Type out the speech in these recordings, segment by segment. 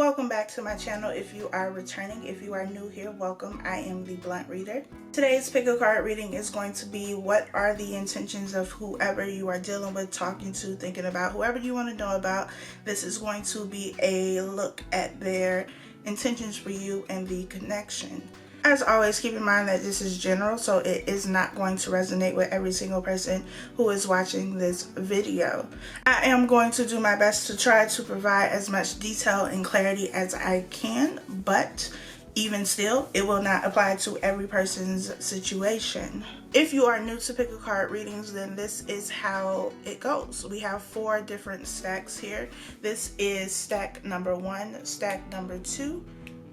Welcome back to my channel. If you are returning, if you are new here, welcome. I am the Blunt Reader. Today's pick a card reading is going to be what are the intentions of whoever you are dealing with, talking to, thinking about, whoever you want to know about. This is going to be a look at their intentions for you and the connection. As always, keep in mind that this is general, so it is not going to resonate with every single person who is watching this video. I am going to do my best to try to provide as much detail and clarity as I can, but even still, it will not apply to every person's situation. If you are new to pick a card readings, then this is how it goes. We have 4 different stacks here. This is stack number 1, stack number 2,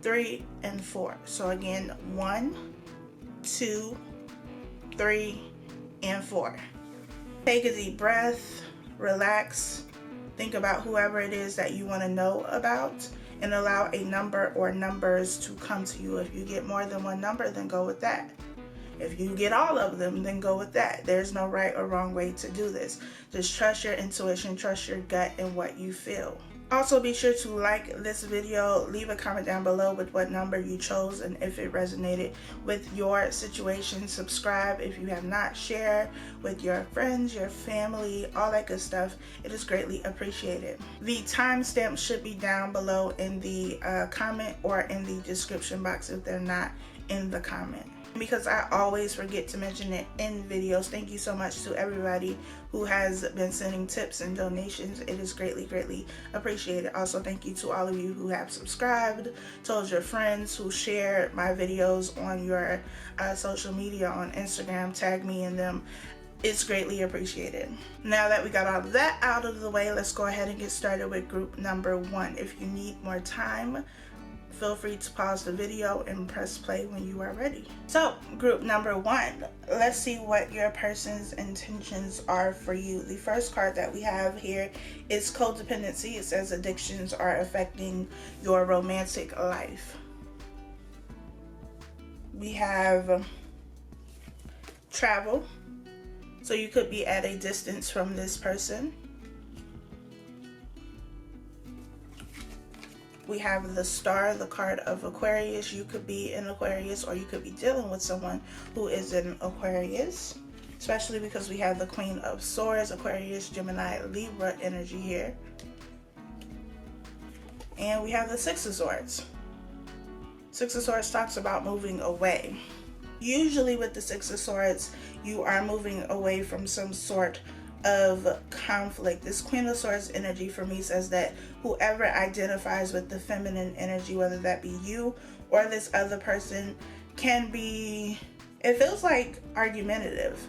3, and 4. So again, 1, 2, 3, and 4. Take a deep breath, relax, think about whoever it is that you want to know about, and allow a number or numbers to come to you. If you get more than one number, then go with that. If you get all of them, then go with that. There's no right or wrong way to do this. Just trust your intuition, trust your gut and what you feel. Also, be sure to like this video, leave a comment down below with what number you chose and if it resonated with your situation. Subscribe if you have not, share with your friends, your family, all that good stuff. It is greatly appreciated. The timestamp should be down below in the comment or in the description box if they're not in the comment, because I always forget to mention it in videos. Thank you so much to everybody who has been sending tips and donations. It is greatly appreciated. Also, thank you to all of you who have subscribed, told your friends, who share my videos on your social media, on Instagram, tag me in them. It's greatly appreciated. Now that we got all of that out of the way, let's go ahead and get started with group number 1. If you need more time, feel free to pause the video and press play when you are ready. So, group number 1, let's see what your person's intentions are for you. The first card that we have here is codependency. It says addictions are affecting your romantic life. We have travel. So you could be at a distance from this person. We have the Star, the card of Aquarius. You could be an Aquarius or you could be dealing with someone who is an Aquarius, especially because we have the Queen of Swords, Aquarius, Gemini, Libra energy here. And we have the Six of Swords. Six of Swords talks about moving away. Usually with the Six of Swords, you are moving away from some sort of conflict. This Queen of Swords energy for me says that whoever identifies with the feminine energy, whether that be you or this other person, can be, it feels like argumentative,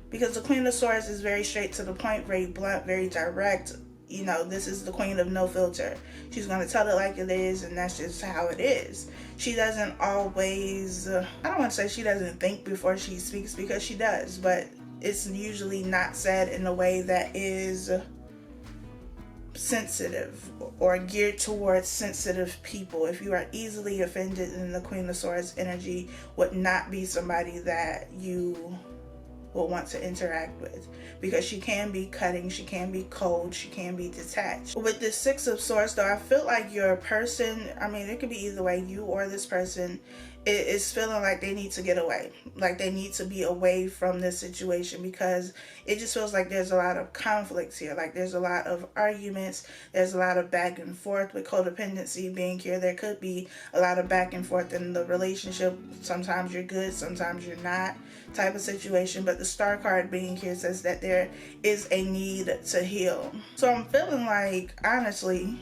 because the Queen of Swords is very straight to the point, very blunt, very direct. You know, this is the queen of no filter. She's going to tell it like it is, and that's just how it is. She doesn't always, I don't want to say she doesn't think before she speaks, because she does, but it's usually not said in a way that is sensitive or geared towards sensitive people. If you are easily offended, then the Queen of Swords energy would not be somebody that you will want to interact with, because she can be cutting, she can be cold, she can be detached. With the Six of Swords though, I feel like your person, I mean, it could be either way, you or this person is feeling like they need to get away, like they need to be away from this situation, because it just feels like there's a lot of conflicts here, like there's a lot of arguments, there's a lot of back and forth. With codependency being here, there could be a lot of back and forth in the relationship. Sometimes you're good, sometimes you're not, type of situation. But the Star card being here says that there is a need to heal. So I'm feeling like, honestly,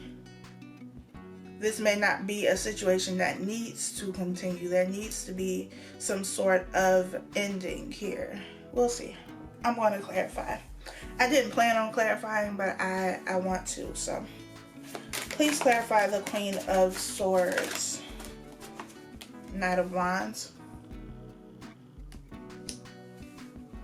this may not be a situation that needs to continue. There needs to be some sort of ending here. We'll see. I'm going to clarify. I didn't plan on clarifying, but I want to. So please clarify the Queen of Swords, Knight of Wands.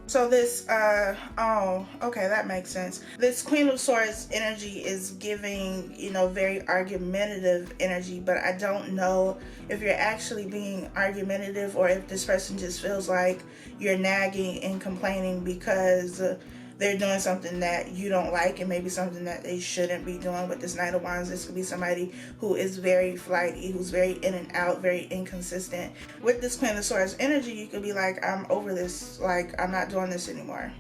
So this, oh, okay, that makes sense. This Queen of Swords energy is giving, you know, very argumentative energy, but I don't know if you're actually being argumentative or if this person just feels like you're nagging and complaining because they're doing something that you don't like, and maybe something that they shouldn't be doing. With this Knight of Wands, this could be somebody who is very flighty, who's very in and out, very inconsistent. With this Queen of Swords energy, you could be like, I'm over this, like, I'm not doing this anymore.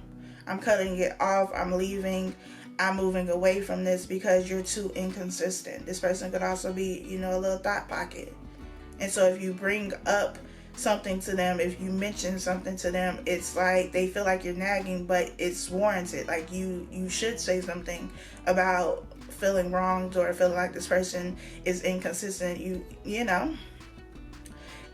I'm cutting it off, I'm leaving, I'm moving away from this because you're too inconsistent. This person could also be, you know, a little thought pocket. And so if you bring up something to them, if you mention something to them, it's like they feel like you're nagging, but it's warranted. Like you should say something about feeling wronged or feeling like this person is inconsistent. You know,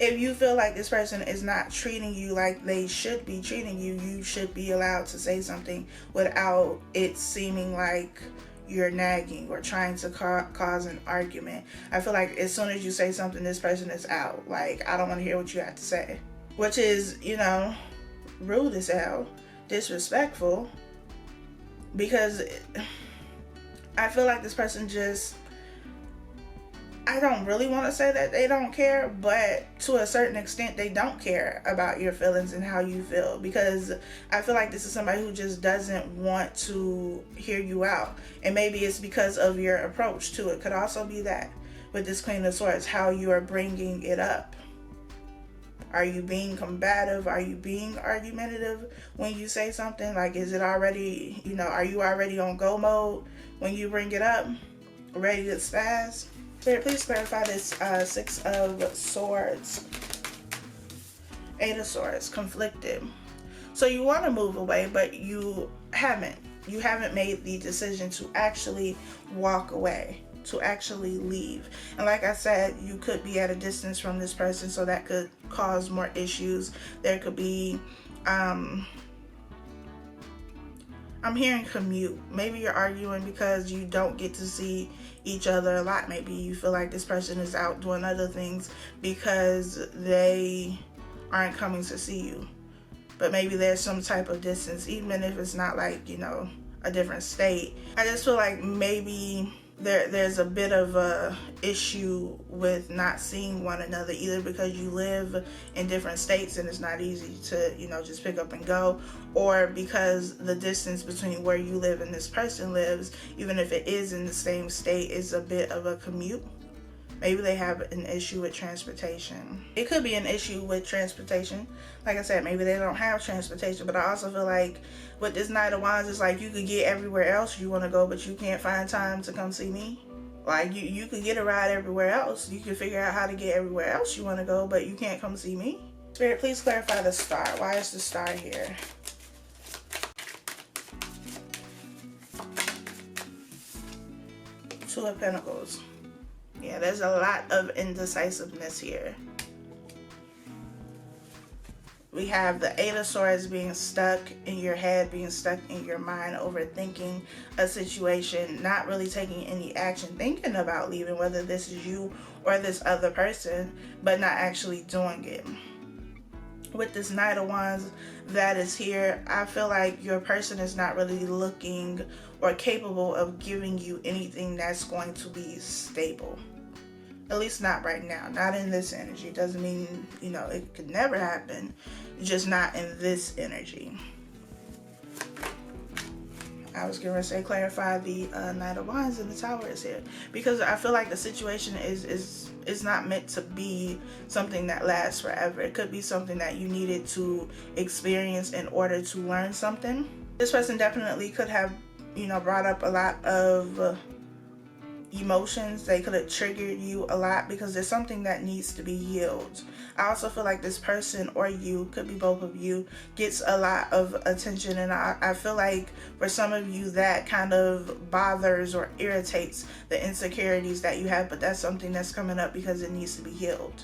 if you feel like this person is not treating you like they should be treating you, you should be allowed to say something without it seeming like you're nagging or trying to cause an argument. I feel like as soon as you say something, this person is out. Like, I don't want to hear what you have to say. Which is, you know, rude as hell, disrespectful. Because I feel like this person just, I don't really want to say that they don't care, but to a certain extent they don't care about your feelings and how you feel, because I feel like this is somebody who just doesn't want to hear you out. And maybe it's because of your approach to it. Could also be that with this Queen of Swords, how you are bringing it up. Are you being combative? Are you being argumentative when you say something? Like, is it already, you know, are you already on go mode when you bring it up? Ready to spaz? Spirit, please clarify this Six of Swords, Eight of Swords, conflicted. So you want to move away, but you haven't made the decision to actually walk away, to actually leave. And like I said, you could be at a distance from this person, so that could cause more issues. There could be I'm hearing commute. Maybe you're arguing because you don't get to see each other a lot. Maybe you feel like this person is out doing other things because they aren't coming to see you. But maybe there's some type of distance, even if it's not like, you know, a different state. I just feel like maybe there's a bit of a issue with not seeing one another, either because you live in different states and it's not easy to, you know, just pick up and go, or because the distance between where you live and this person lives, even if it is in the same state, is a bit of a commute. Maybe they have an issue with transportation. It could be an issue with transportation. Like I said, maybe they don't have transportation, but I also feel like with this Knight of Wands, it's like you could get everywhere else you want to go, but you can't find time to come see me. Like you could get a ride everywhere else. You can figure out how to get everywhere else you want to go, but you can't come see me. Spirit, please clarify the star. Why is the star here? Two of Pentacles. Yeah, there's a lot of indecisiveness here. We have the Eight of Swords being stuck in your head, being stuck in your mind, overthinking a situation, not really taking any action, thinking about leaving, whether this is you or this other person, but not actually doing it. With this Knight of Wands that is here, I feel like your person is not really looking or capable of giving you anything that's going to be stable. At least not right now, not in this energy. Doesn't mean, you know, it could never happen, just not in this energy. I was going to say clarify the Knight of Wands and the Tower is here, because I feel like the situation is not meant to be something that lasts forever. It could be something that you needed to experience in order to learn something. This person definitely could have, you know, brought up a lot of emotions. They could have triggered you a lot because there's something that needs to be healed. I also feel like this person, or you, could be both of you, gets a lot of attention, and I feel like for some of you that kind of bothers or irritates the insecurities that you have, but that's something that's coming up because it needs to be healed.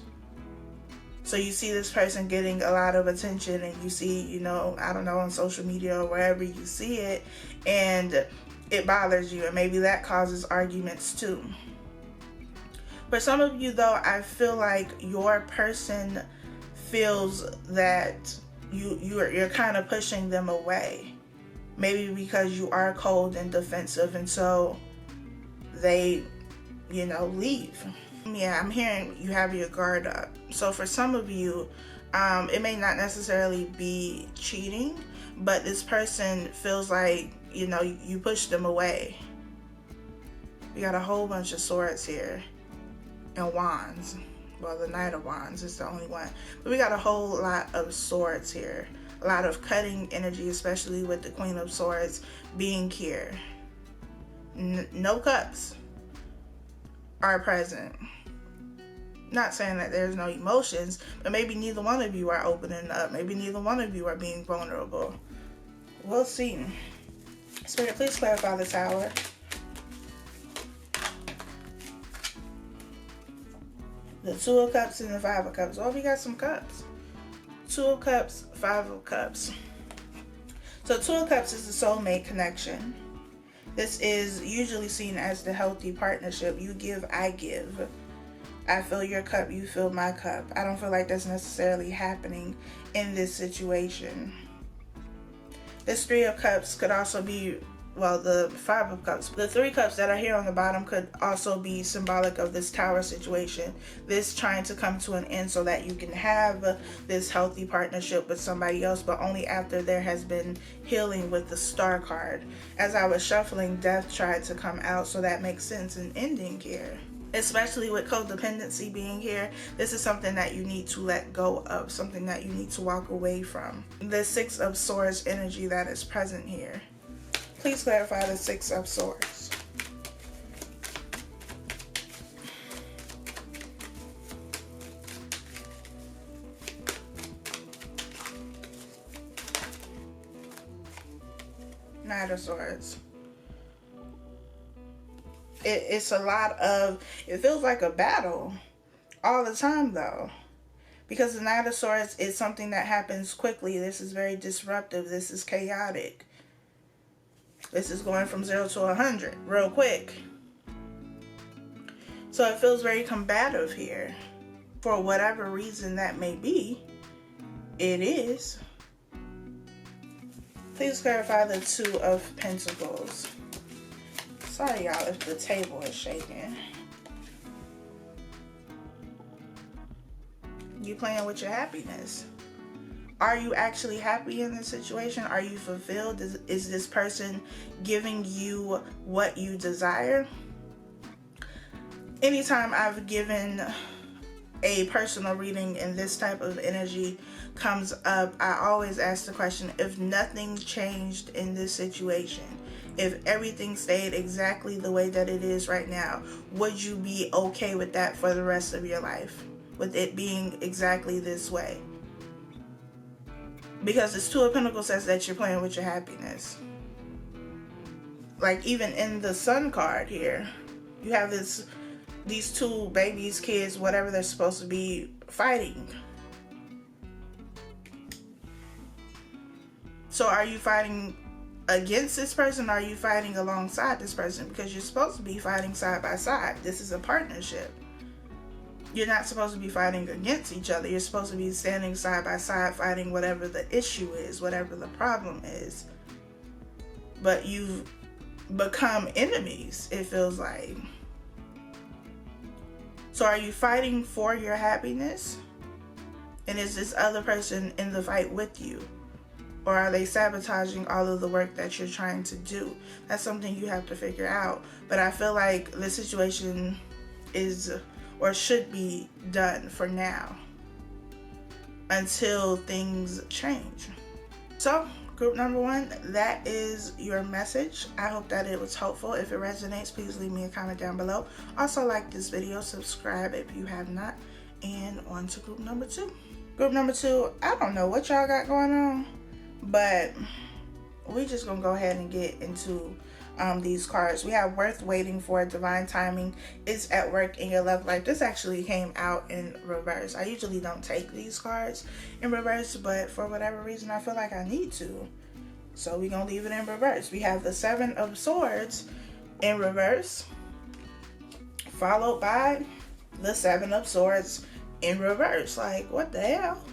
So you see this person getting a lot of attention, and you see, you know, I don't know, on social media or wherever you see it, and it bothers you, and maybe that causes arguments too. For some of you though, I feel like your person feels that you're kind of pushing them away, maybe because you are cold and defensive, and so they, you know, leave. Yeah, I'm hearing you have your guard up. So for some of you, It may not necessarily be cheating, but this person feels like, you know, you pushed them away. We got a whole bunch of swords here and wands. Well, the Knight of Wands is the only one, but we got a whole lot of swords here. A lot of cutting energy, especially with the Queen of Swords being here. No cups are present. Not saying that there's no emotions, but maybe neither one of you are opening up. Maybe neither one of you are being vulnerable. We'll see. Spirit, please clarify the Tower. The Two of Cups and the Five of Cups. Oh, we got some cups. Two of Cups, Five of Cups. So Two of Cups is the soulmate connection. This is usually seen as the healthy partnership. You give, I give. I fill your cup, you fill my cup. I don't feel like that's necessarily happening in this situation. This Three of Cups could also be, well, the Five of Cups. The Three Cups that are here on the bottom could also be symbolic of this Tower situation. This trying to come to an end so that you can have this healthy partnership with somebody else, but only after there has been healing with the Star card. As I was shuffling, Death tried to come out, so that makes sense in ending here. Especially with codependency being here, this is something that you need to let go of, something that you need to walk away from. The Six of Swords energy that is present here. Please clarify the Six of Swords. Knight of Swords. It's a lot of, it feels like a battle all the time though. Because the Knight of Swords is something that happens quickly. This is very disruptive. This is chaotic. This is going from 0 to 100 real quick. So it feels very combative here. For whatever reason that may be, it is. Please clarify the Two of Pentacles. Sorry y'all if the table is shaking. You playing with your happiness. Are you actually happy in this situation? Are you fulfilled? Is this person giving you what you desire? Anytime I've given a personal reading and this type of energy comes up, I always ask the question, if nothing changed in this situation, if everything stayed exactly the way that it is right now, would you be okay with that for the rest of your life? With it being exactly this way? Because this Two of Pentacles says that you're playing with your happiness. Like even in the Sun card here, you have these two babies, kids, whatever they're supposed to be, fighting. So are you fighting against this person, or are you fighting alongside this person? Because you're supposed to be fighting side by side. This is a partnership. You're not supposed to be fighting against each other. You're supposed to be standing side by side, fighting whatever the issue is, whatever the problem is. But you've become enemies, it feels like. So are you fighting for your happiness? And is this other person in the fight with you? Or are they sabotaging all of the work that you're trying to do? That's something you have to figure out. But I feel like the situation is, or should be, done for now until things change. So, group number one, that is your message. I hope that it was helpful. If it resonates, please leave me a comment down below. Also, like this video, subscribe if you have not, and on to group number two. Group number two, I don't know what y'all got going on, but we just gonna go ahead and get into these cards. We have Worth Waiting For, Divine Timing is at work in your love life. This actually came out in reverse. I usually don't take these cards in reverse, but for whatever reason I feel like I need to, so we're gonna leave it in reverse. We have the Seven of Swords in reverse, followed by the Seven of Swords in reverse. Like, what the hell?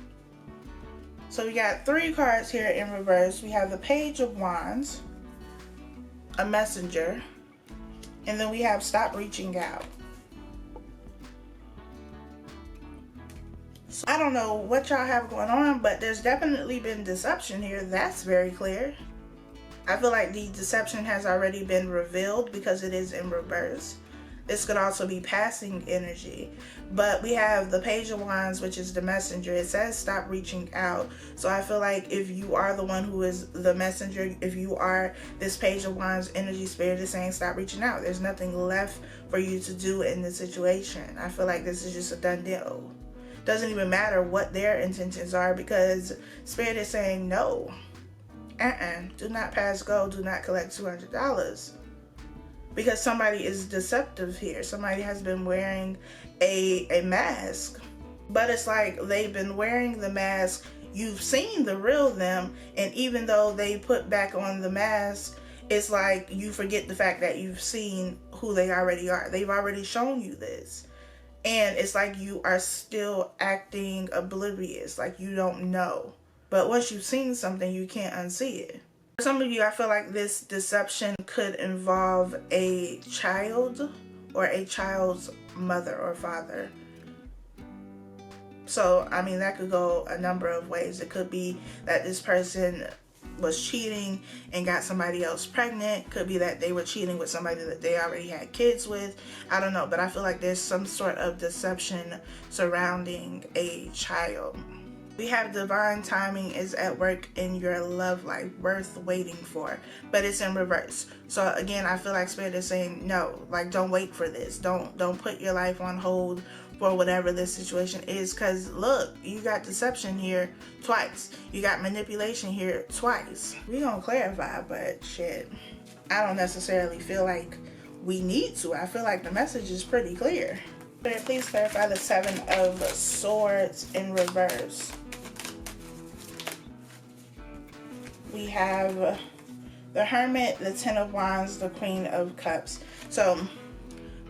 So we got three cards here in reverse. We have the Page of Wands, a Messenger, and then we have Stop Reaching Out. So I don't know what y'all have going on, but there's definitely been deception here. That's very clear. I feel like the deception has already been revealed because it is in reverse. This could also be passing energy. But we have the Page of Wands, which is the messenger. It says stop reaching out. So I feel like if you are the one who is the messenger, if you are this Page of Wands energy, spirit is saying stop reaching out. There's nothing left for you to do in this situation. I feel like this is just a done deal. Doesn't even matter what their intentions are, because spirit is saying no. Do not pass go. Do not collect $200. Because somebody is deceptive here. Somebody has been wearing a mask. But it's like they've been wearing the mask. You've seen the real them. And even though they put back on the mask, it's like you forget the fact that you've seen who they already are. They've already shown you this. And it's like you are still acting oblivious. Like you don't know. But once you've seen something, you can't unsee it. For some of you, I feel like this deception could involve a child or a child's mother or father. So, I mean, that could go a number of ways. It could be that this person was cheating and got somebody else pregnant. Could be that they were cheating with somebody that they already had kids with. I don't know, but I feel like there's some sort of deception surrounding a child. We have divine timing is at work in your love life, worth waiting for, but it's in reverse. So again, I feel like spirit is saying no, like don't wait for this. Don't put your life on hold for whatever this situation is, because look, you got deception here twice. You got manipulation here twice. We gonna clarify, but shit, I don't necessarily feel like we need to. I feel like the message is pretty clear. Please clarify the Seven of Swords in reverse. We have the Hermit, the Ten of Wands, the Queen of Cups. So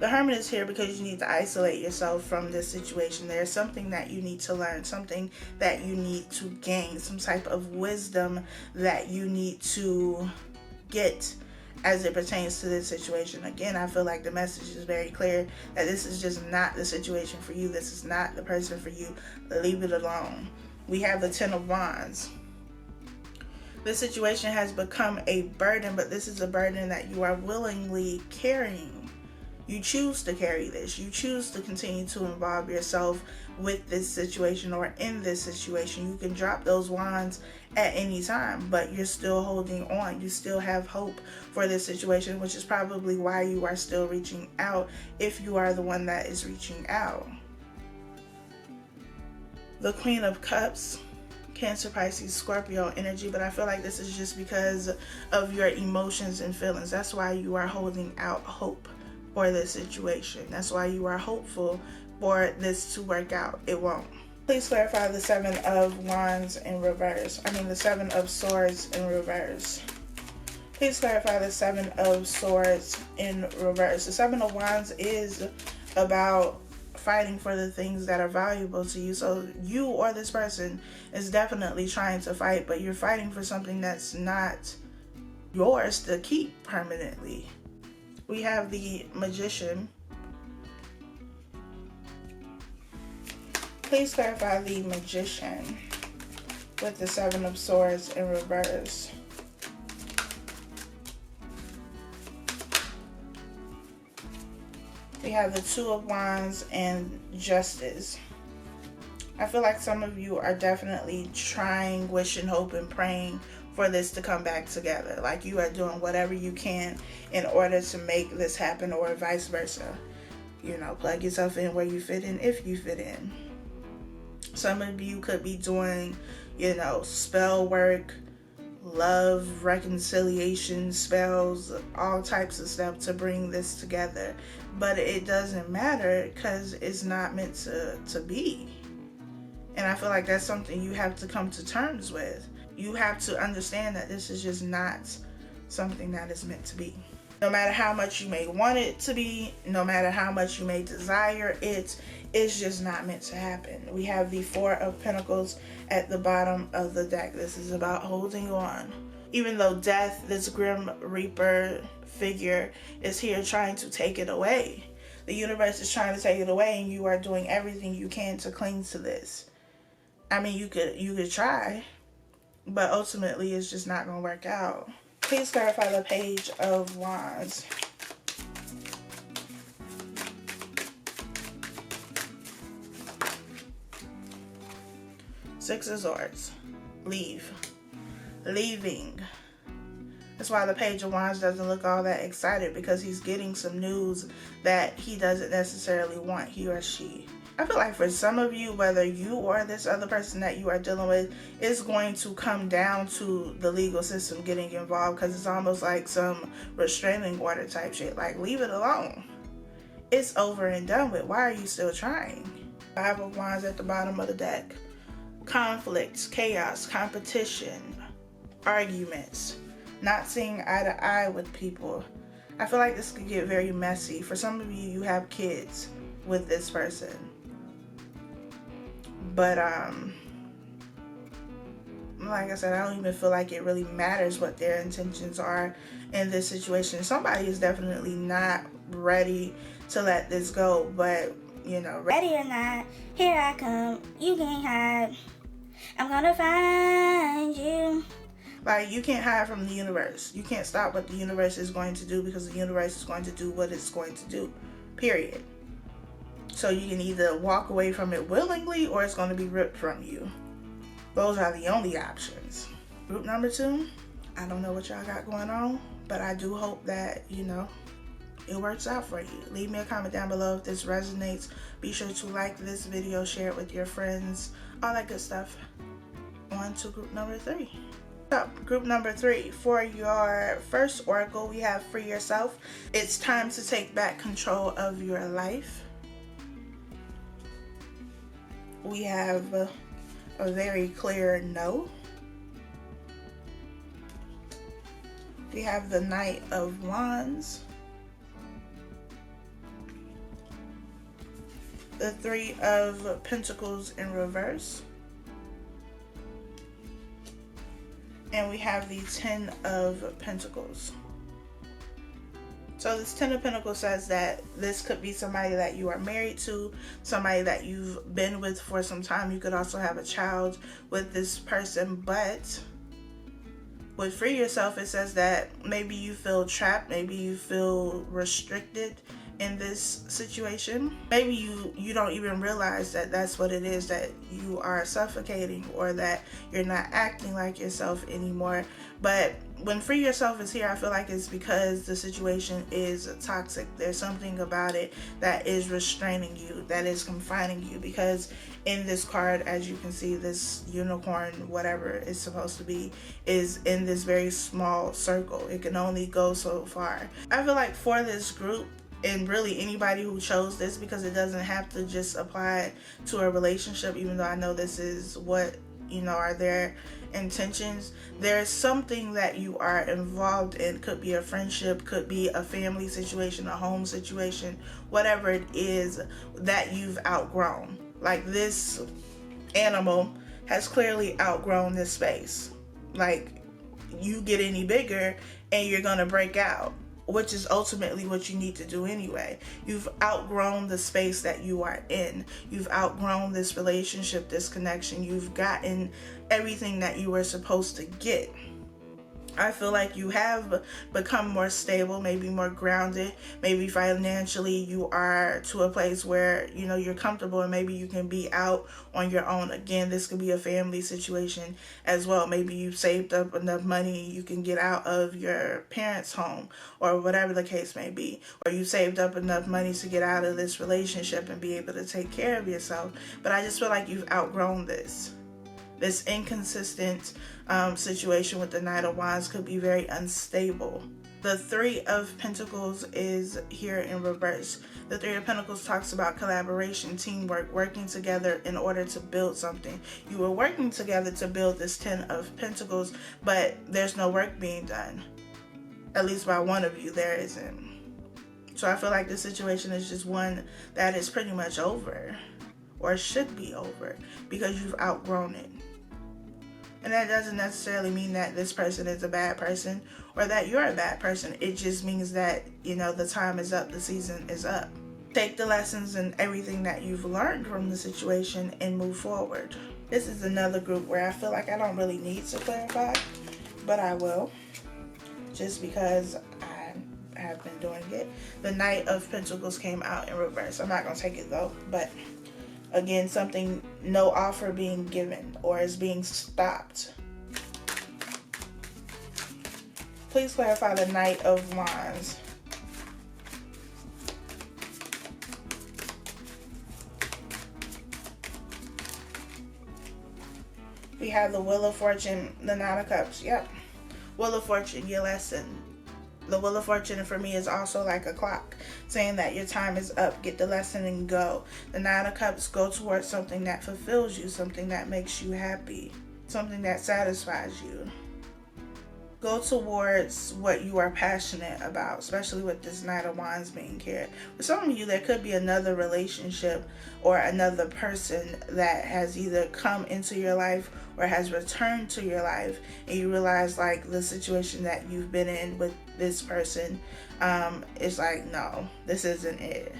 the Hermit is here because you need to isolate yourself from this situation. There's something that you need to learn, something that you need to gain, some type of wisdom that you need to get as it pertains to this situation. Again, I feel like the message is very clear that this is just not the situation for you. This is not the person for you. Leave it alone. We have the Ten of Wands. This situation has become a burden, but this is a burden that you are willingly carrying. You choose to carry this. You choose to continue to involve yourself with this situation or in this situation. You can drop those wands at any time, but you're still holding on. You still have hope for this situation, which is probably why you are still reaching out, if you are the one that is reaching out. The Queen of Cups, Cancer, Pisces, Scorpio energy, but I feel like this is just because of your emotions and feelings. That's why you are holding out hope for this situation. That's why you are hopeful for this to work out. It won't. Please clarify the Seven of Wands in reverse. The Seven of Swords in reverse. Please clarify the Seven of Swords in reverse. The Seven of Wands is about fighting for the things that are valuable to you. So you or this person is definitely trying to fight, but you're fighting for something that's not yours to keep permanently. We have the Magician. Please clarify the Magician with the Seven of Swords in reverse. We have the Two of Wands and Justice. I feel like some of you are definitely trying, wishing, hoping, praying for this to come back together. Like you are doing whatever you can in order to make this happen, or vice versa. Plug yourself in where you fit in, if you fit in. Some of you could be doing, spell work, love, reconciliation spells, all types of stuff to bring this together. But it doesn't matter because it's not meant to be. And I feel like that's something you have to come to terms with. You have to understand that this is just not something that is meant to be. No matter how much you may want it to be, no matter how much you may desire it, it's just not meant to happen. We have the Four of Pentacles at the bottom of the deck. This is about holding on. Even though death, this grim reaper figure, is here trying to take it away. The universe is trying to take it away, and you are doing everything you can to cling to this. I mean, you could try, but ultimately it's just not going to work out. Please clarify the Page of Wands. Six of Swords. Leaving. That's why the Page of Wands doesn't look all that excited, because he's getting some news that he doesn't necessarily want, he or she. I feel like for some of you, whether you or this other person that you are dealing with, is going to come down to the legal system getting involved, because it's almost like some restraining order type shit. Like, leave it alone. It's over and done with. Why are you still trying? Five of Wands at the bottom of the deck. Conflicts, chaos, competition, arguments, not seeing eye to eye with people. I feel like this could get very messy. For some of you, you have kids with this person. But, like I said, I don't even feel like it really matters what their intentions are in this situation. Somebody is definitely not ready to let this go, but, you know, ready or not, here I come. You can't hide. I'm gonna find you. Like, you can't hide from the universe. You can't stop what the universe is going to do, because the universe is going to do what it's going to do. Period. So you can either walk away from it willingly, or it's going to be ripped from you. Those are the only options. Group number 2, I don't know what y'all got going on, but I do hope that, you know, it works out for you. Leave me a comment down below if this resonates. Be sure to like this video, share it with your friends, all that good stuff. On to group number 3. So, group number 3, for your first oracle, we have Free Yourself. It's time to take back control of your life. We have a very clear no. We have the Knight of Wands. The Three of Pentacles in reverse. And we have the Ten of Pentacles. So this Ten of Pentacles says that this could be somebody that you are married to, somebody that you've been with for some time. You could also have a child with this person, but with Free Yourself, it says that maybe you feel trapped, maybe you feel restricted in this situation. Maybe you don't even realize that that's what it is, that you are suffocating, or that you're not acting like yourself anymore. But when Free Yourself is here, I feel like it's because the situation is toxic. There's something about it that is restraining you, that is confining you, because in this card, as you can see, this unicorn, whatever it's supposed to be, is in this very small circle. It can only go so far. I feel like for this group, and really anybody who chose this, because it doesn't have to just apply to a relationship, even though I know this is what, you know, are their intentions. There's something that you are involved in. Could be a friendship, could be a family situation, a home situation, whatever it is that you've outgrown. Like, this animal has clearly outgrown this space. Like, you get any bigger and you're gonna break out, which is ultimately what you need to do anyway. You've outgrown the space that you are in. You've outgrown this relationship, this connection. You've gotten everything that you were supposed to get. I feel like you have become more stable, maybe more grounded. Maybe financially you are to a place where, you know, you're comfortable, and maybe you can be out on your own. Again, this could be a family situation as well. Maybe you've saved up enough money you can get out of your parents' home, or whatever the case may be. Or you saved up enough money to get out of this relationship and be able to take care of yourself. But I just feel like you've outgrown this. This inconsistent situation with the Knight of Wands could be very unstable. The Three of Pentacles is here in reverse. The Three of Pentacles talks about collaboration, teamwork, working together in order to build something. You were working together to build this Ten of Pentacles, but there's no work being done. At least by one of you, there isn't. So I feel like this situation is just one that is pretty much over, or should be over, because you've outgrown it. And that doesn't necessarily mean that this person is a bad person, or that you're a bad person. It just means that, you know, the time is up, the season is up. Take the lessons and everything that you've learned from the situation and move forward. This is another group where I feel like I don't really need to clarify, but I will, just because I have been doing it. The Knight of Pentacles came out in reverse. I'm not going to take it though, but again, something, no offer being given or is being stopped. Please clarify the Knight of Wands. We have the Wheel of Fortune, the Nine of Cups. Yep. Wheel of Fortune, your lesson. The Wheel of Fortune for me is also like a clock, saying that your time is up. Get the lesson and go. The Nine of Cups, go towards something that fulfills you, something that makes you happy, something that satisfies you. Go towards what you are passionate about, especially with this Knight of Wands being here. For some of you, there could be another relationship or another person that has either come into your life or has returned to your life, and you realize like the situation that you've been in with this person, it's like, no, this isn't it.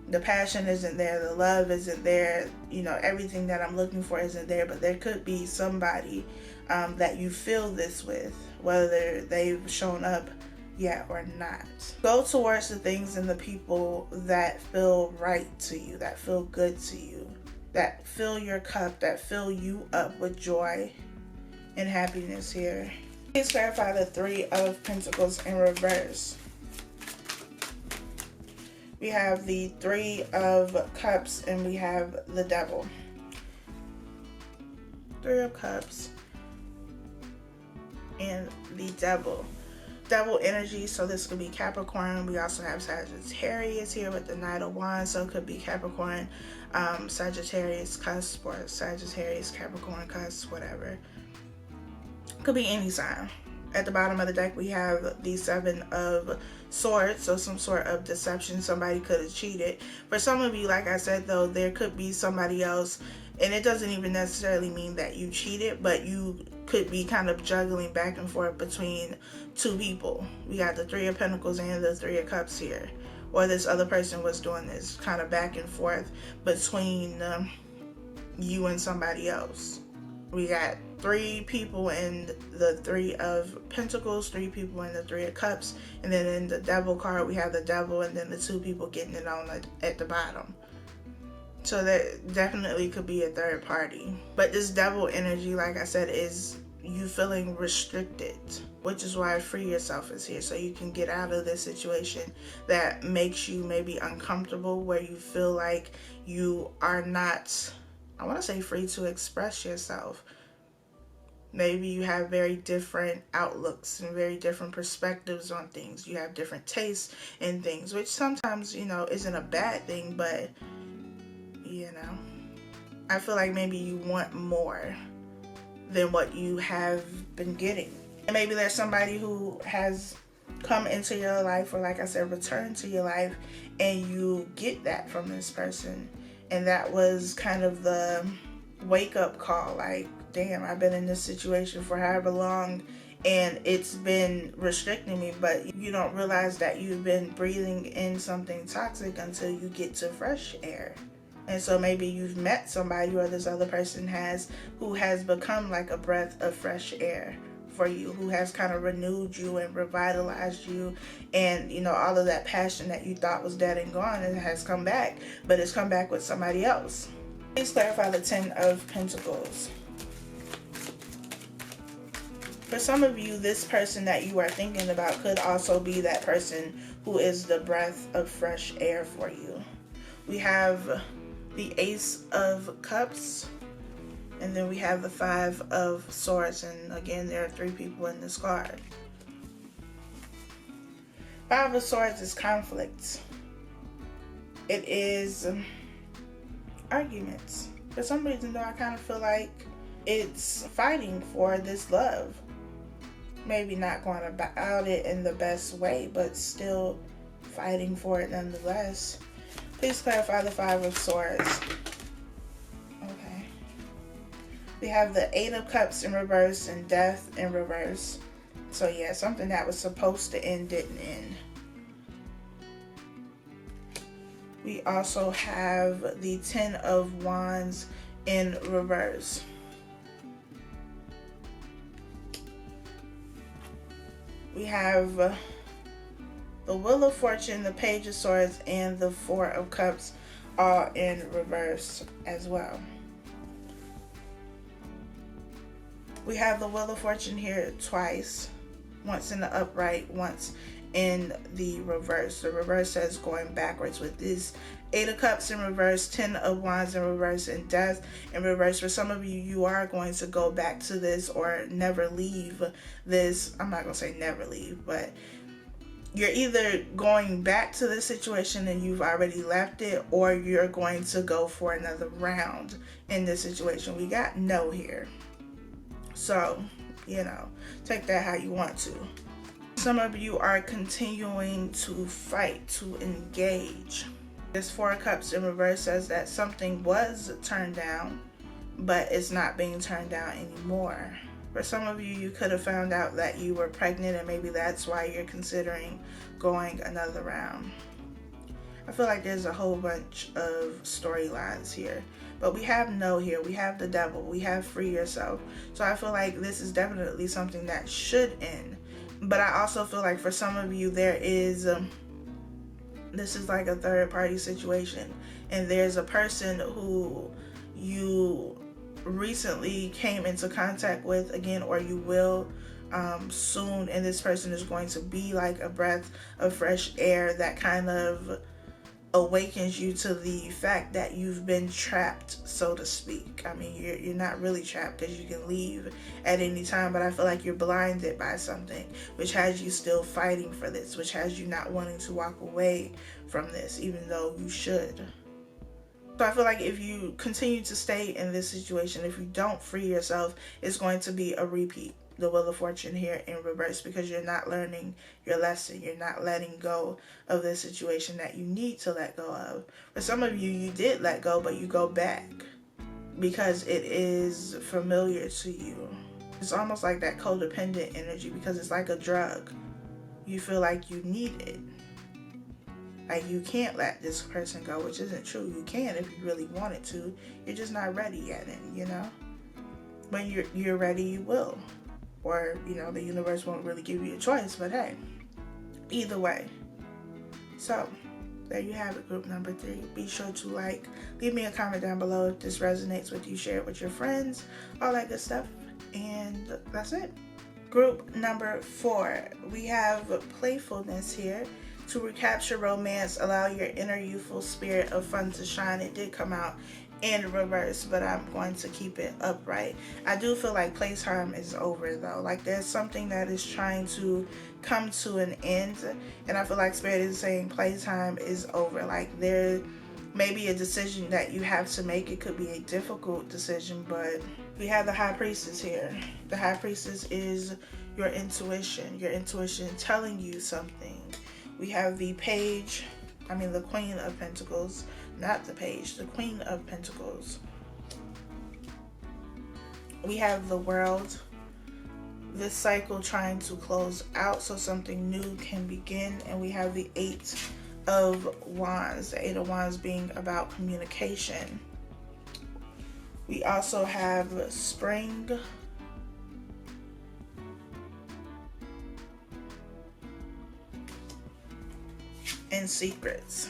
The passion isn't there, the love isn't there, you know, everything that I'm looking for isn't there, but there could be somebody that you feel this with, whether they've shown up yet or not. Go towards the things and the people that feel right to you, that feel good to you, that fill your cup, that fill you up with joy and happiness here. Please clarify the Three of Pentacles in reverse. We have the Three of Cups and we have the Devil. Three of Cups and the Devil. Devil energy, so this could be Capricorn. We also have Sagittarius here with the Knight of Wands, so it could be Capricorn, Sagittarius cusp, or Sagittarius Capricorn cusp, whatever. Could be any sign. At the bottom of the deck, we have the Seven of Swords, so some sort of deception. Somebody could have cheated. For some of you, like I said, though, there could be somebody else, and it doesn't even necessarily mean that you cheated, but you could be kind of juggling back and forth between two people. We got the Three of Pentacles and the Three of Cups here. Or this other person was doing this kind of back and forth between you and somebody else. We got three people in the Three of Pentacles, three people in the Three of Cups, and then in the Devil card, we have the Devil and then the two people getting it on at the bottom. So that definitely could be a third party. But this Devil energy, like I said, is you feeling restricted, which is why Free Yourself is here, so you can get out of this situation that makes you maybe uncomfortable, where you feel like you are not, I want to say, free to express yourself. Maybe you have very different outlooks and very different perspectives on things. You have different tastes in things, which sometimes, you know, isn't a bad thing, but, you know, I feel like maybe you want more than what you have been getting. And maybe there's somebody who has come into your life, or like I said, returned to your life, and you get that from this person. And that was kind of the wake-up call, like, damn, I've been in this situation for however long, and it's been restricting me, but you don't realize that you've been breathing in something toxic until you get to fresh air. And so maybe you've met somebody, or this other person has, who has become like a breath of fresh air for you, who has kind of renewed you and revitalized you, and you know, all of that passion that you thought was dead and gone, it has come back, but it's come back with somebody else. Please clarify the Ten of Pentacles. For some of you, this person that you are thinking about could also be that person who is the breath of fresh air for you. We have the Ace of Cups, and then we have the Five of Swords, and again, there are three people in this card. Five of Swords is conflict. It is arguments. For some reason, though, I kind of feel like it's fighting for this love. Maybe not going about it in the best way, but still fighting for it nonetheless. Please clarify the Five of Swords. Okay. We have the Eight of Cups in reverse and Death in reverse. So yeah, something that was supposed to end didn't end. We also have the Ten of Wands in reverse. We have the Wheel of Fortune, the Page of Swords, and the Four of Cups all in reverse as well. We have the Wheel of Fortune here twice, once in the upright, once in the reverse. The reverse says going backwards with this 8 of Cups in reverse, 10 of Wands in reverse, and Death in reverse. For some of you, you are going to go back to this or never leave this. I'm not going to say never leave, but you're either going back to this situation and you've already left it, or you're going to go for another round in this situation. We got no here. So, you know, take that how you want to. Some of you are continuing to fight, to engage. This 4 of Cups in reverse says that something was turned down, but it's not being turned down anymore. For some of you, you could have found out that you were pregnant, and maybe that's why you're considering going another round. I feel like there's a whole bunch of storylines here. But we have no here. We have the Devil. We have free yourself. So I feel like this is definitely something that should end. But I also feel like for some of you, there is... this is like a third party situation, and there's a person who you recently came into contact with again, or you will soon, and this person is going to be like a breath of fresh air that kind of awakens you to the fact that you've been trapped, so to speak. I mean, you're not really trapped because you can leave at any time, but I feel like you're blinded by something, which has you still fighting for this, which has you not wanting to walk away from this, even though you should. So I feel like if you continue to stay in this situation, if you don't free yourself, it's going to be a repeat. The Wheel of Fortune here in reverse, because you're not learning your lesson. You're not letting go of this situation that you need to let go of. For some of you, you did let go, but you go back because it is familiar to you. It's almost like that codependent energy, because it's like a drug. You feel like you need it. Like you can't let this person go, which isn't true. You can if you really wanted to. You're just not ready yet, and you know, when you're ready, you will. Or, you know, the universe won't really give you a choice, but hey, either way. So, there you have it, group number 3. Be sure to leave me a comment down below if this resonates with you, share it with your friends, all that good stuff, and that's it. Group number 4, we have playfulness here. To recapture romance, allow your inner youthful spirit of fun to shine. It did come out in reverse, but I'm going to keep it upright. I do feel like playtime is over though. Like there's something that is trying to come to an end, and I feel like Spirit is saying playtime is over. Like there may be a decision that you have to make. It could be a difficult decision, but we have the High Priestess here. The High Priestess is your intuition telling you something. We have the the Queen of Pentacles, not the Page, the Queen of Pentacles. We have the World, this cycle trying to close out so something new can begin. And we have the 8 of Wands, the 8 of Wands being about communication. We also have Spring, and Secrets.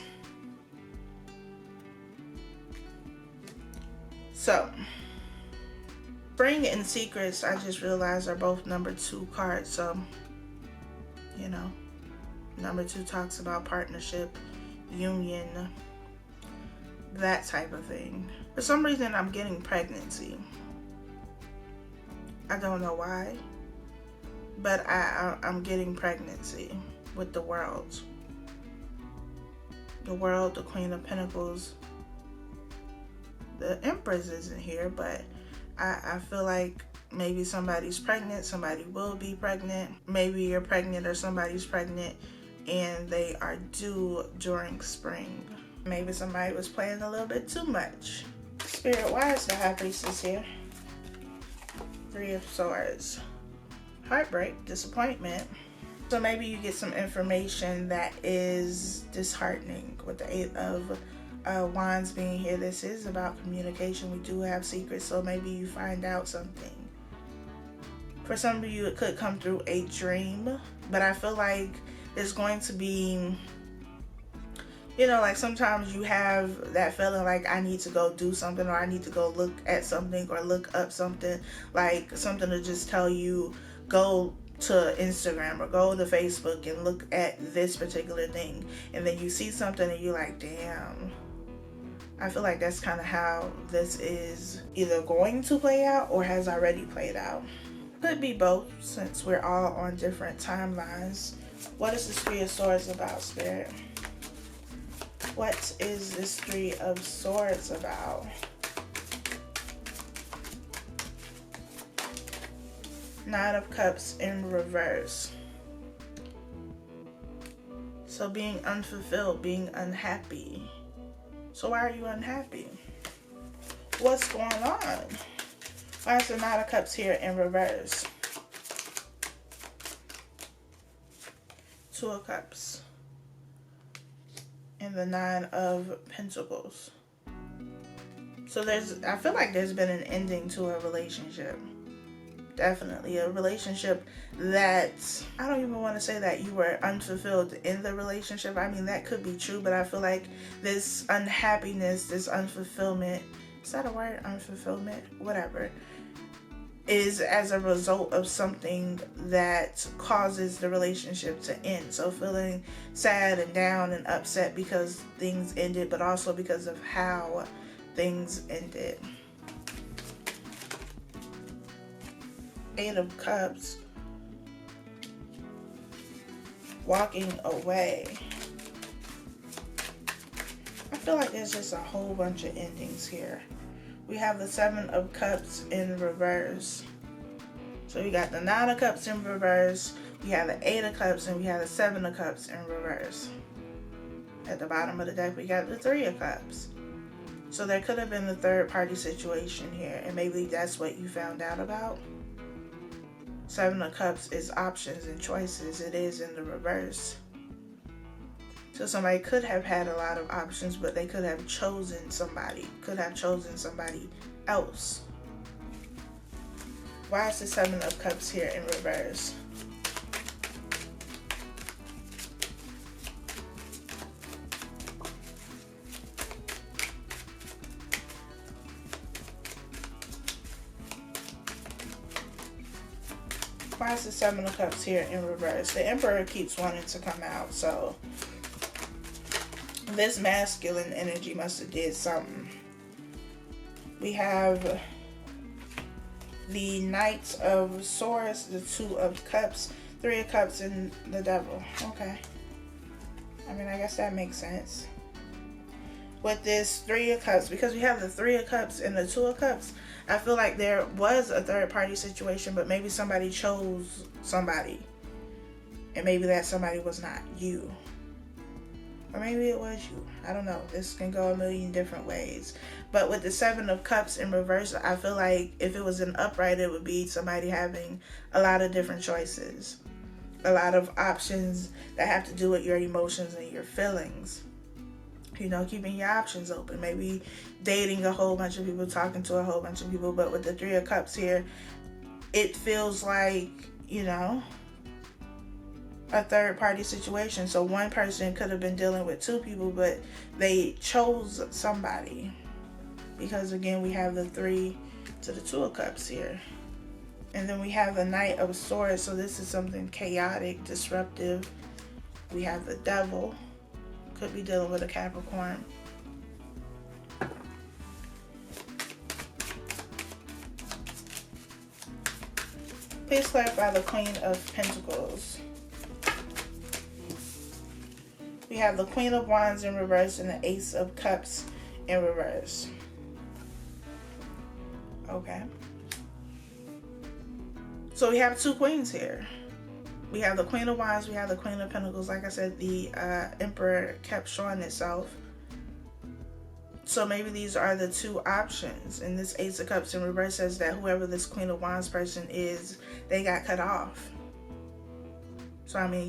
So, Spring and Secrets, I just realized, are both number 2 cards. So, you know, number 2 talks about partnership, union, that type of thing. For some reason, I'm getting pregnancy. I don't know why, but I'm getting pregnancy with the World. The World, the Queen of Pentacles. The Empress isn't here, but I feel like maybe somebody's pregnant, somebody will be pregnant. Maybe you're pregnant or somebody's pregnant and they are due during spring. Maybe somebody was playing a little bit too much. Spirit, why is the High Priestess here? 3 of Swords. Heartbreak, disappointment. So maybe you get some information that is disheartening with the 8 of Wands being here, this is about communication. We do have secrets, so maybe you find out something. For some of you, it could come through a dream, but I feel like there's going to be, you know, like sometimes you have that feeling like I need to go do something, or I need to go look at something or look up something, like something to just tell you, go to Instagram or go to Facebook and look at this particular thing. And then you see something and you're like, damn. I feel like that's kind of how this is either going to play out or has already played out. Could be both, since we're all on different timelines. What is this Three of Swords about, Spirit? What is this Three of Swords about? Nine of Cups in reverse. So being unfulfilled, being unhappy. So why are you unhappy? What's going on? Why is the Nine of Cups here in reverse? Two of Cups. And the Nine of Pentacles. So I feel like there's been an ending to a relationship. Definitely a relationship that, I don't even want to say that you were unfulfilled in the relationship. I mean, that could be true, but I feel like this unhappiness, this unfulfillment, is that a word? Unfulfillment? Whatever. Is as a result of something that causes the relationship to end. So feeling sad and down and upset because things ended, but also because of how things ended. Eight of Cups. Walking away. I feel like there's just a whole bunch of endings here. We have the Seven of Cups in reverse. So we got the Nine of Cups in reverse. We have the Eight of Cups, and we have the Seven of Cups in reverse. At the bottom of the deck, we got the Three of Cups. So there could have been a third party situation here, and maybe that's what you found out about. Seven of Cups is options and choices. It is in the reverse. So somebody could have had a lot of options, but they could have chosen somebody. Could have chosen somebody else. Why is the Seven of Cups here in reverse? Why is the Seven of Cups here in reverse? The Emperor keeps wanting to come out, so this masculine energy must have did something. We have the Knight of Swords, the Two of Cups, Three of Cups, and the Devil. Okay. I mean, I guess that makes sense. With this Three of Cups, because we have the Three of Cups and the Two of Cups, I feel like there was a third party situation, but maybe somebody chose somebody. And maybe that somebody was not you. Or maybe it was you. I don't know. This can go a million different ways. But with the Seven of Cups in reverse, I feel like if it was an upright, it would be somebody having a lot of different choices. A lot of options that have to do with your emotions and your feelings. You know, keeping your options open. Maybe dating a whole bunch of people, talking to a whole bunch of people. But with the Three of Cups here, it feels like, you know, a third party situation. So one person could have been dealing with two people, but they chose somebody. Because again, we have the Three to the Two of Cups here. And then we have the Knight of Swords. So this is something chaotic, disruptive. We have the Devil. Could be dealing with a Capricorn. Please clarify the Queen of Pentacles. We have the Queen of Wands in reverse and the Ace of Cups in reverse. Okay. So we have two queens here. We have the Queen of Wands, we have the Queen of Pentacles. Like I said, the Emperor kept showing itself. So maybe these are the two options. And this Ace of Cups in reverse says that whoever this Queen of Wands person is, they got cut off. So I mean,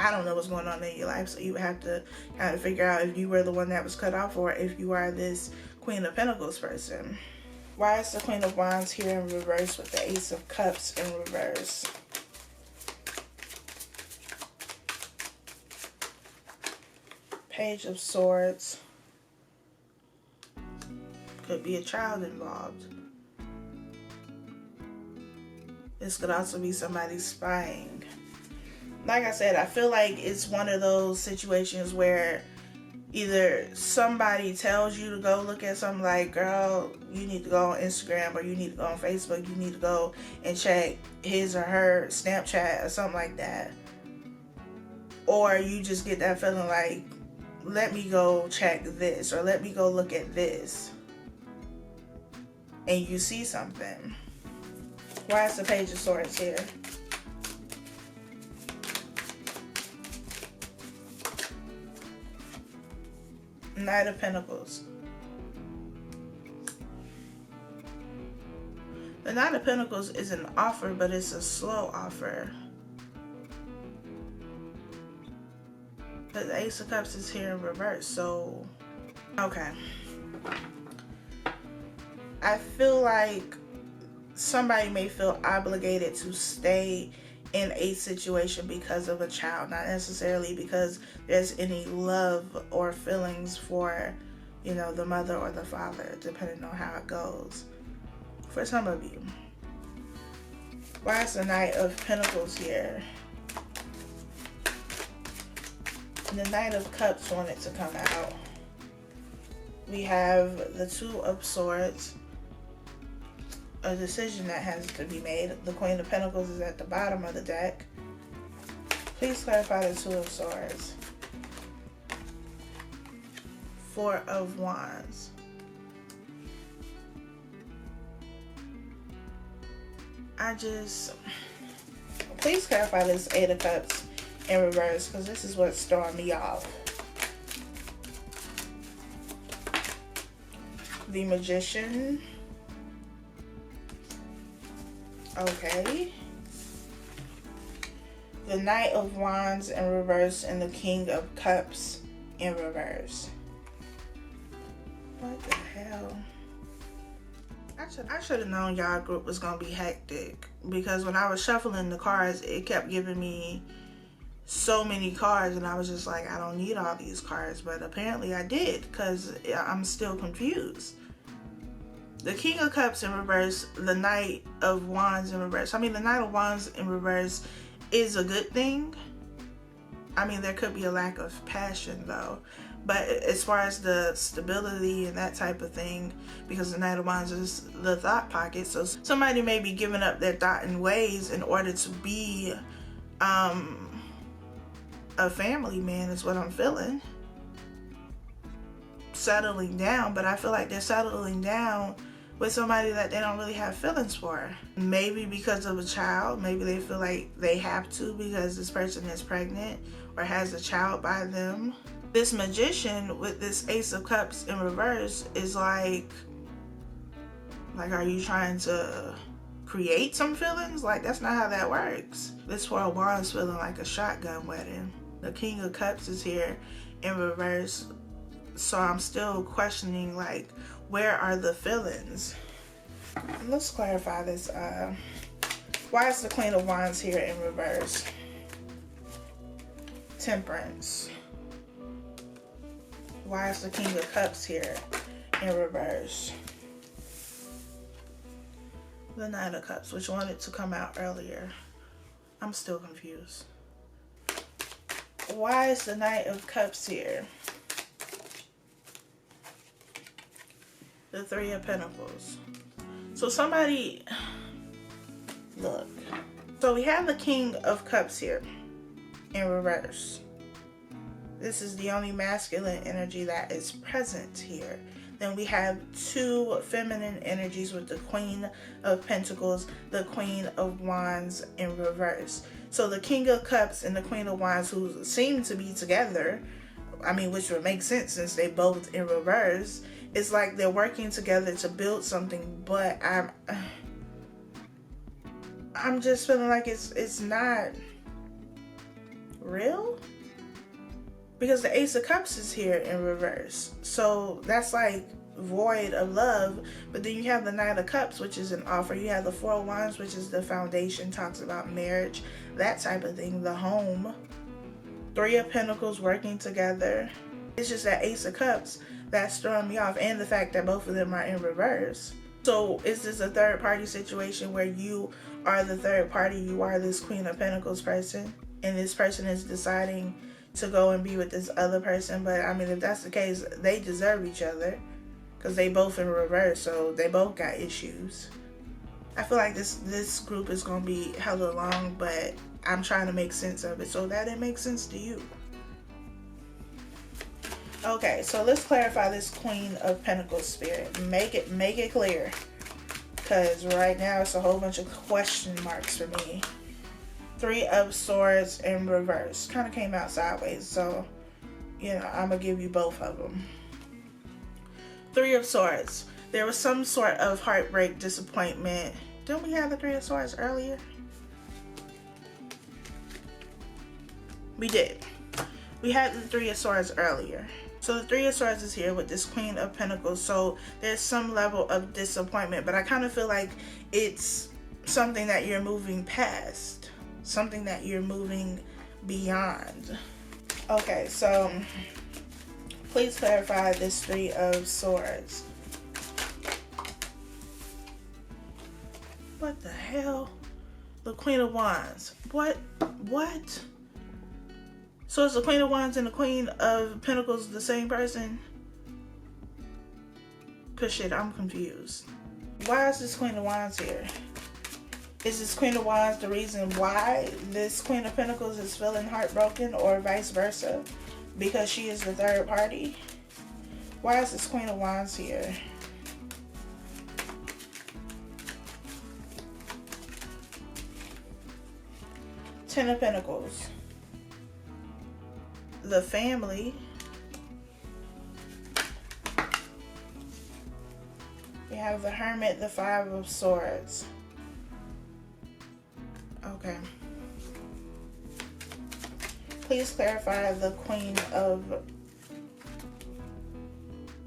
I don't know what's going on in your life, so you would have to kind of figure out if you were the one that was cut off or if you are this Queen of Pentacles person. Why is the Queen of Wands here in reverse with the Ace of Cups in reverse? Page of Swords. Could be a child involved. This could also be somebody spying. Like I said, I feel like it's one of those situations where either somebody tells you to go look at something, like, girl, you need to go on Instagram, or you need to go on Facebook, you need to go and check his or her Snapchat or something like that. Or you just get that feeling like, let me go check this, or let me go look at this. And you see something. Why is the Page of Swords here? Knight of Pentacles. The Knight of Pentacles is an offer, but it's a slow offer. But the Ace of Cups is here in reverse, so okay. I feel like somebody may feel obligated to stay in a situation because of a child, not necessarily because there's any love or feelings for, you know, the mother or the father, depending on how it goes. For some of you. Why is the Knight of Pentacles here? The Knight of Cups wanted to come out. We have the Two of Swords. A decision that has to be made. The Queen of Pentacles is at the bottom of the deck. Please clarify the Two of Swords. Four of Wands. Please clarify this Eight of Cups in reverse, because this is what's throwing me off. The Magician. Okay. The Knight of Wands in reverse and the King of Cups in reverse. What the hell? I should have known y'all group was gonna be hectic, because when I was shuffling the cards, it kept giving me so many cards, and I was just like, I don't need all these cards, but apparently I did, because I'm still confused. The King of Cups in reverse, the Knight of Wands in reverse. I mean, the Knight of Wands in reverse is a good thing. I mean, there could be a lack of passion though. But as far as the stability and that type of thing, because the Knight of Wands is the thought pocket, so somebody may be giving up their thought and ways in order to be a family man, is what I'm feeling. Settling down, but I feel like they're settling down with somebody that they don't really have feelings for. Maybe because of a child. Maybe they feel like they have to because this person is pregnant or has a child by them. This Magician with this Ace of Cups in reverse is like, are you trying to create some feelings? Like, that's not how that works. This Four of Wands feeling like a shotgun wedding. The King of Cups is here in reverse. So I'm still questioning, like, where are the feelings? Let's clarify this. Why is the Queen of Wands here in reverse? Temperance. Why is the King of Cups here in reverse? The Knight of Cups, which wanted to come out earlier. I'm still confused. Why is the Knight of Cups here? The Three of Pentacles. So somebody, look. So we have the King of Cups here in reverse. This is the only masculine energy that is present here. Then we have two feminine energies with the Queen of Pentacles, the Queen of Wands in reverse. So the King of Cups and the Queen of Wands, who seem to be together, I mean, which would make sense since they both in reverse. It's like they're working together to build something, but I'm just feeling like it's not real? Because the Ace of Cups is here in reverse. So that's like void of love. But then you have the Knight of Cups, which is an offer. You have the Four of Wands, which is the foundation, talks about marriage, that type of thing, the home. Three of Pentacles working together. It's just that Ace of Cups that's throwing me off, and the fact that both of them are in reverse. So is this a third party situation where you are the third party? You are this Queen of Pentacles person, and this person is deciding to go and be with this other person. But I mean, if that's the case, they deserve each other because they both in reverse, so they both got issues. I feel like this group is gonna be hella long, but I'm trying to make sense of it so that it makes sense to you. Okay, so let's clarify this Queen of Pentacles spirit. Make it clear, because right now it's a whole bunch of question marks for me. Three of Swords in reverse. Kind of came out sideways, so, you know, I'm going to give you both of them. Three of Swords. There was some sort of heartbreak, disappointment. Didn't we have the Three of Swords earlier? We did. We had the Three of Swords earlier. So the Three of Swords is here with this Queen of Pentacles. So there's some level of disappointment, but I kind of feel like it's something that you're moving past. Something that you're moving beyond. Okay, so please clarify this Three of Swords. What the hell? The Queen of Wands. What? So is the Queen of Wands and the Queen of Pentacles the same person? Cause shit, I'm confused. Why is this Queen of Wands here? Is this Queen of Wands the reason why this Queen of Pentacles is feeling heartbroken, or vice versa? Because she is the third party? Why is this Queen of Wands here? Ten of Pentacles. The family. We have the Hermit, the Five of Swords. Okay. Please clarify the Queen of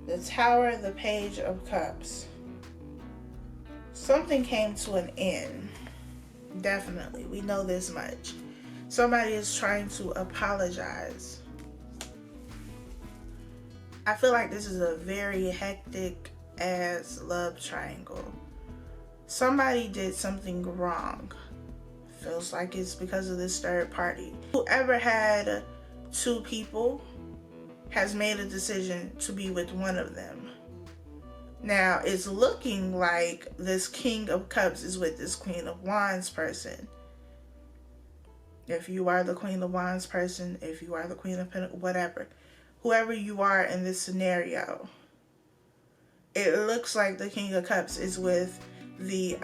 the Tower, the Page of Cups. Something came to an end. Definitely. We know this much. Somebody is trying to apologize. I feel like this is a very hectic ass love triangle. Somebody did something wrong. Feels like it's because of this third party. Whoever had two people has made a decision to be with one of them. Now it's looking like this King of Cups is with this Queen of Wands person. If you are the Queen of Wands person, if you are the Queen of Pentacles, whatever. Whoever you are in this scenario, it looks like the King of Cups is with the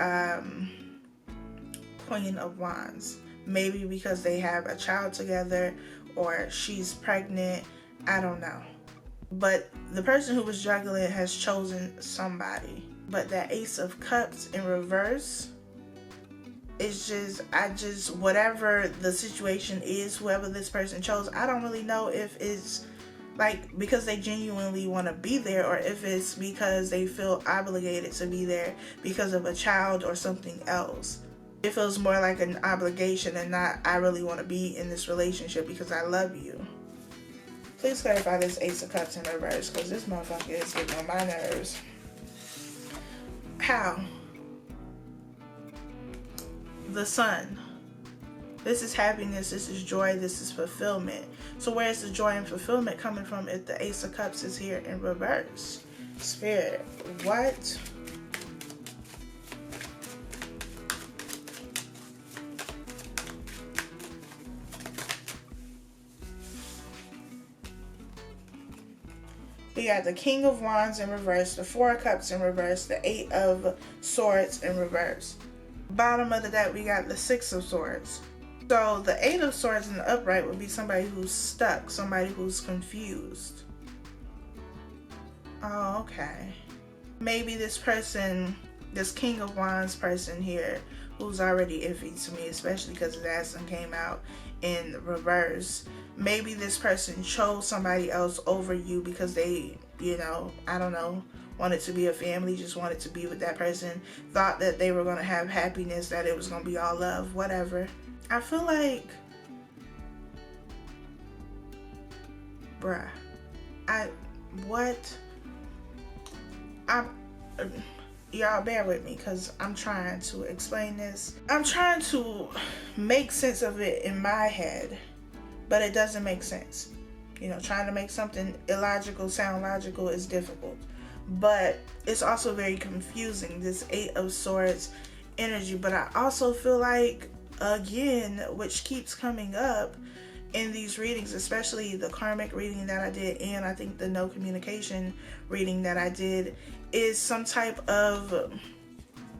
Queen of Wands. Maybe because they have a child together, or she's pregnant. I don't know. But the person who was juggling has chosen somebody. But that Ace of Cups in reverse, it's just, whatever the situation is, whoever this person chose, I don't really know if it's like because they genuinely want to be there, or if it's because they feel obligated to be there because of a child or something else. It feels more like an obligation and not, I really want to be in this relationship because I love you. Please clarify this Ace of Cups in reverse, because this motherfucker is getting on my nerves. How? The Sun. This is happiness, this is joy, this is fulfillment. So where is the joy and fulfillment coming from if the Ace of Cups is here in reverse? Spirit, what? We got the King of Wands in reverse, the Four of Cups in reverse, the Eight of Swords in reverse. Bottom of the deck, we got the Six of Swords. So the Eight of Swords in the upright would be somebody who's stuck, somebody who's confused. Oh, okay. Maybe this person, this King of Wands person here, who's already iffy to me, especially because his ass came out in reverse. Maybe this person chose somebody else over you because they, you know, I don't know, wanted to be a family, just wanted to be with that person, thought that they were going to have happiness, that it was going to be all love, whatever. I feel like, bruh, y'all bear with me because I'm trying to explain this. I'm trying to make sense of it in my head, but it doesn't make sense. You know, trying to make something illogical sound logical is difficult, but it's also very confusing, this Eight of Swords energy. But I also feel like, again, which keeps coming up in these readings, especially the karmic reading that I did, and I think the no communication reading that I did, is some type of,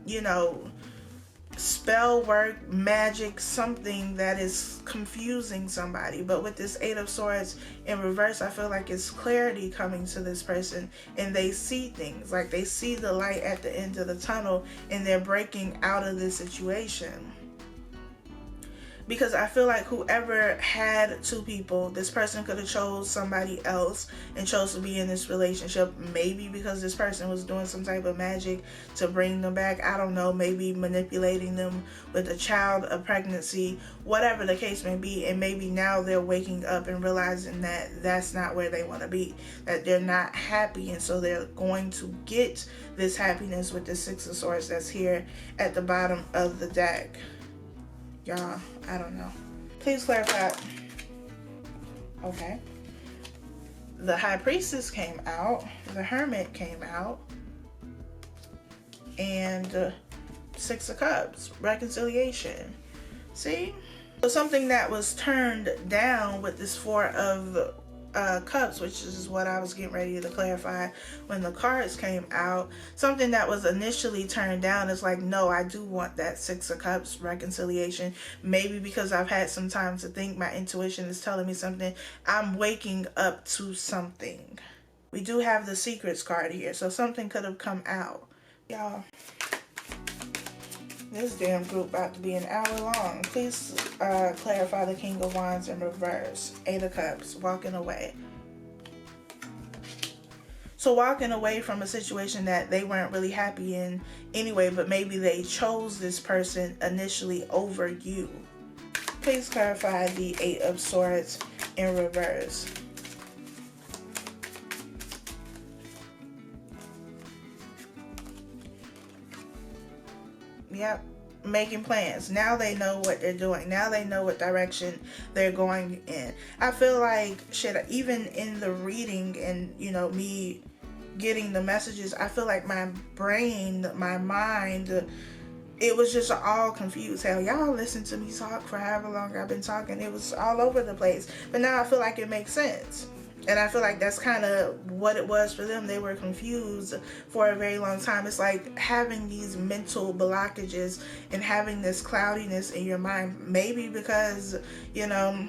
you know, spell work, magic, something that is confusing somebody. But with this Eight of Swords in reverse, I feel like it's clarity coming to this person, and they see things, like they see the light at the end of the tunnel, and they're breaking out of this situation. Because I feel like whoever had two people, this person could have chose somebody else and chose to be in this relationship. Maybe because this person was doing some type of magic to bring them back. I don't know. Maybe manipulating them with a child, a pregnancy, whatever the case may be. And maybe now they're waking up and realizing that that's not where they want to be. That they're not happy. And so they're going to get this happiness with the Six of Swords that's here at the bottom of the deck. Y'all, I don't know. Please clarify. Okay. The High Priestess came out. The Hermit came out. And Six of Cups. Reconciliation. See? So something that was turned down with this Four of Cups, which is what I was getting ready to clarify when the cards came out. Something that was initially turned down is like, no, I do want that Six of Cups reconciliation. Maybe because I've had some time to think, my intuition is telling me something. I'm waking up to something. We do have the Secrets card here, so something could have come out. Y'all, this damn group about to be an hour long. Please clarify the King of Wands in reverse. Eight of Cups, walking away. So walking away from a situation that they weren't really happy in anyway, but maybe they chose this person initially over you. Please clarify the Eight of Swords in reverse. Yep, making plans. Now they know what they're doing. Now they know what direction they're going in. I feel like, shit, even in the reading and, you know, me getting the messages, I feel like my brain, my mind, it was just all confused. Hell, y'all listened to me talk for however long I've been talking. It was all over the place. But now I feel like it makes sense. And I feel like that's kind of what it was for them. They were confused for a very long time. It's like having these mental blockages and having this cloudiness in your mind. Maybe because, you know,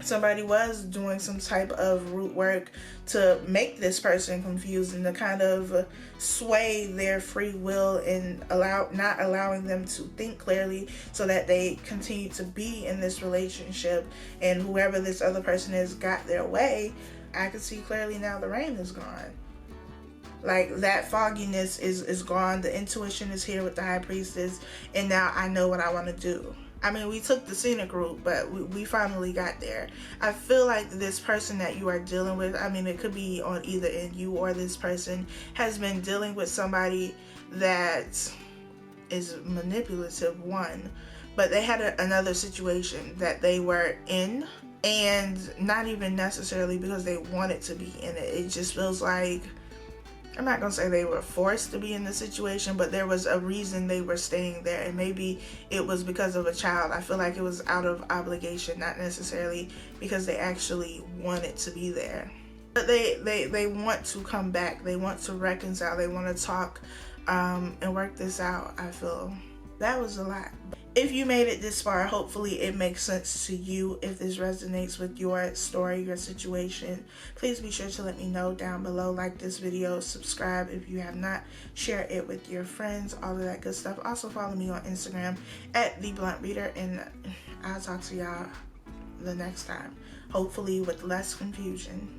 somebody was doing some type of root work to make this person confused and to kind of sway their free will and not allowing them to think clearly, so that they continue to be in this relationship, and whoever this other person is got their way. I can see clearly now the rain is gone. Like, that fogginess is gone. The intuition is here with the High Priestess, and now I know what I want to do. I mean, we took the scenic route, but we finally got there. I feel like this person that you are dealing with, I mean, it could be on either end, you or this person, has been dealing with somebody that is manipulative, one, but they had another situation that they were in, and not even necessarily because they wanted to be in it. It just feels like, I'm not going to say they were forced to be in the situation, but there was a reason they were staying there. And maybe it was because of a child. I feel like it was out of obligation, not necessarily because they actually wanted to be there. But they want to come back. They want to reconcile. They want to talk and work this out, I feel. That was a lot. If you made it this far, hopefully it makes sense to you. If this resonates with your story, your situation, please be sure to let me know down below. Like this video, subscribe if you have not, share it with your friends, all of that good stuff. Also follow me on Instagram at thebluntreader, and I'll talk to y'all the next time, hopefully with less confusion.